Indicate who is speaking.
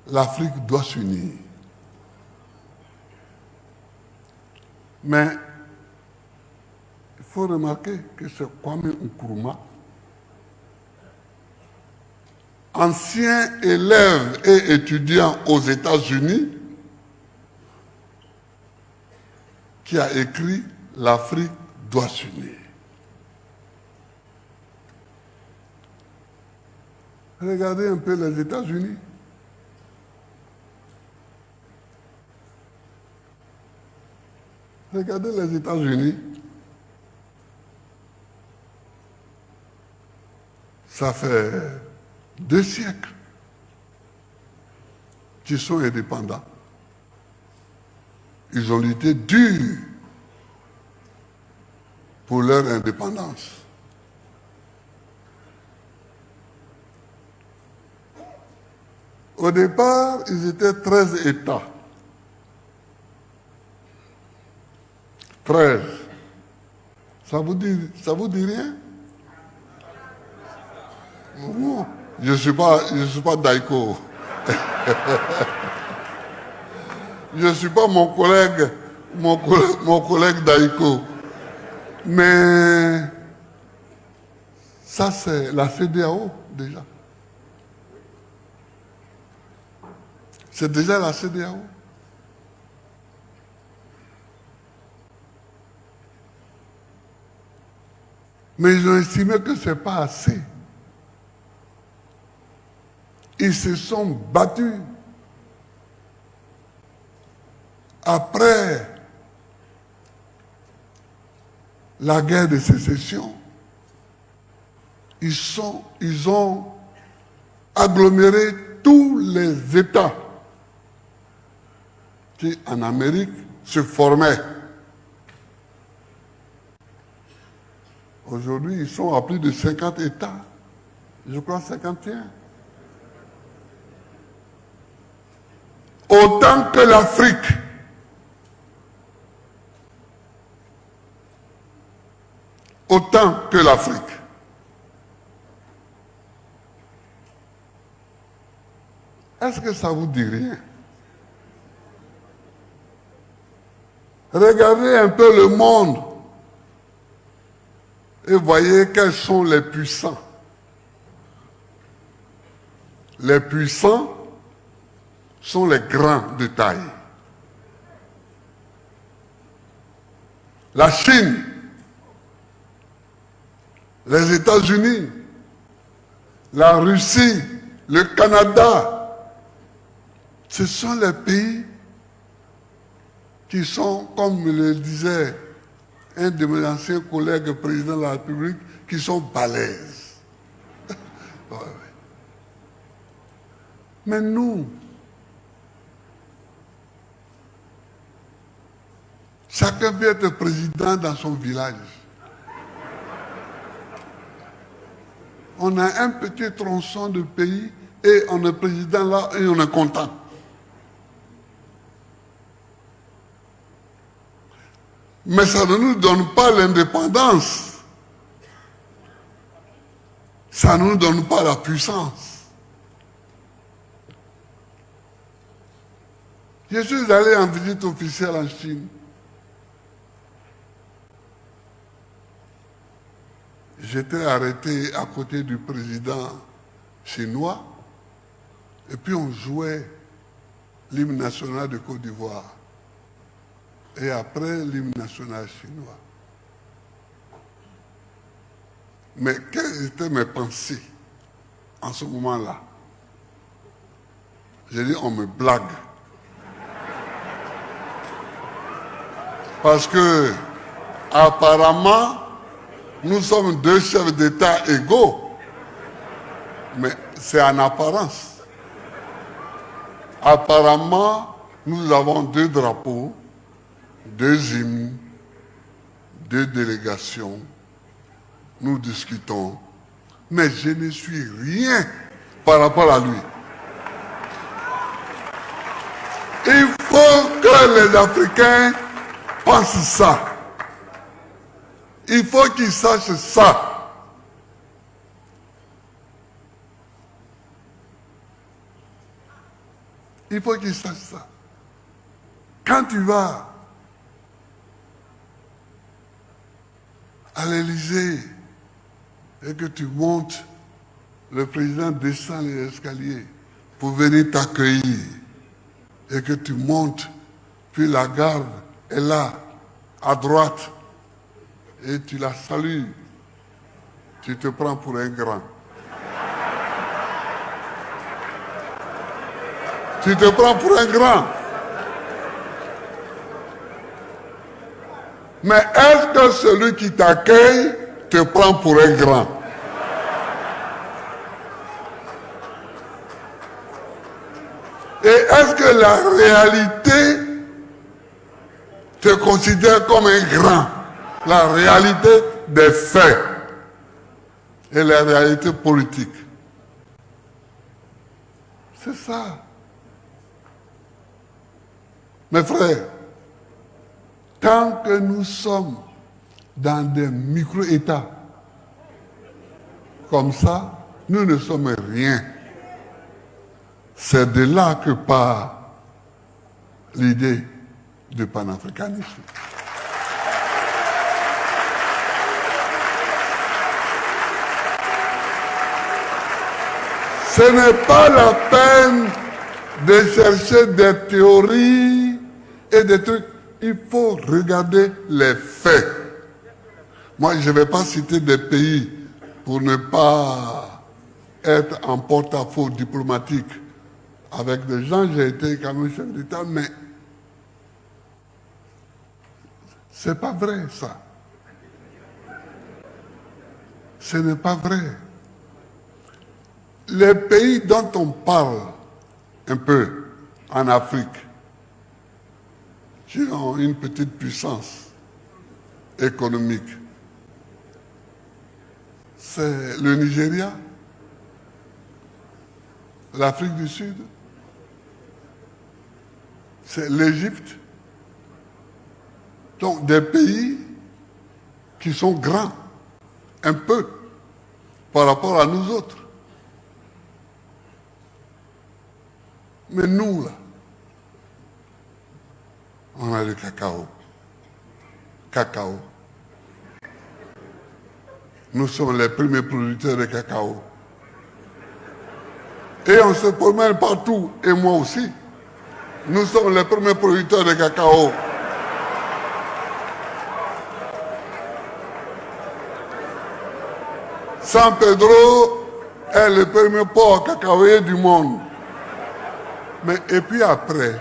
Speaker 1: l'Afrique doit s'unir. Mais il faut remarquer que c'est Kwame Nkrumah, ancien élève et étudiant aux États-Unis, qui a écrit « L'Afrique doit s'unir ». Regardez un peu les États-Unis. Regardez les États-Unis. Ça fait 2 siècles qu'ils sont indépendants. Ils ont lutté dur pour leur indépendance. Au départ, ils étaient 13 États. 13. Ça vous dit rien? Non, je ne suis pas Daiko. Je ne suis pas mon collègue Daiko. Mais ça, c'est la CEDEAO déjà. C'est déjà la CEDEAO. Mais ils ont estimé que ce n'est pas assez. Ils se sont battus. Après la guerre de sécession, ils ont aggloméré tous les États qui, en Amérique, se formaient. Aujourd'hui, ils sont à plus de 50 États. Je crois 51. Autant que l'Afrique. Autant que l'Afrique. Est-ce que ça vous dit rien? Regardez un peu le monde et voyez quels sont les puissants. Les puissants sont les grands de taille. La Chine, les États-Unis, la Russie, le Canada, ce sont les pays qui sont, comme me le disait un de mes anciens collègues président de la République, qui sont balèzes. Ouais. Mais nous, chacun veut être président dans son village. On a un petit tronçon de pays et on est président là et on est content. Mais ça ne nous donne pas l'indépendance. Ça ne nous donne pas la puissance. Je suis allé en visite officielle en Chine. J'étais arrêté à côté du président chinois et puis on jouait l'hymne national de Côte d'Ivoire. Et après, l'hymne national chinois. Mais quelles étaient mes pensées en ce moment-là? J'ai dit, on me blague. Parce que, apparemment, nous sommes 2 chefs d'État égaux. Mais c'est en apparence. Apparemment, nous avons 2 drapeaux, 2 hymnes, 2 délégations, nous discutons, mais je ne suis rien par rapport à lui. Il faut que les Africains pensent ça. Il faut qu'ils sachent ça. Il faut qu'ils sachent ça. Quand tu vas à l'Élysée et que tu montes, le président descend les escaliers pour venir t'accueillir et que tu montes, puis la garde est là, à droite, et tu la salues, tu te prends pour un grand. Tu te prends pour un grand. Mais est-ce que celui qui t'accueille te prend pour un grand? Et est-ce que la réalité te considère comme un grand? La réalité des faits et la réalité politique. C'est ça. Mes frères, tant que nous sommes dans des micro-États comme ça, nous ne sommes rien. C'est de là que part l'idée du panafricanisme. Ce n'est pas la peine de chercher des théories et des trucs. Il faut regarder les faits. Moi, je ne vais pas citer des pays pour ne pas être en porte-à-faux diplomatique. Avec des gens, j'ai été quand même chef d'État, mais c'est pas vrai ça. Ce n'est pas vrai. Les pays dont on parle un peu en Afrique, qui ont une petite puissance économique, c'est le Nigeria, l'Afrique du Sud, c'est l'Égypte. Donc des pays qui sont grands, un peu, par rapport à nous autres. Mais nous, là, on a le cacao. Cacao. Nous sommes les premiers producteurs de cacao. Et on se promène partout, et moi aussi. Nous sommes les premiers producteurs de cacao. San Pedro est le premier port cacaoyer du monde. Mais et puis après,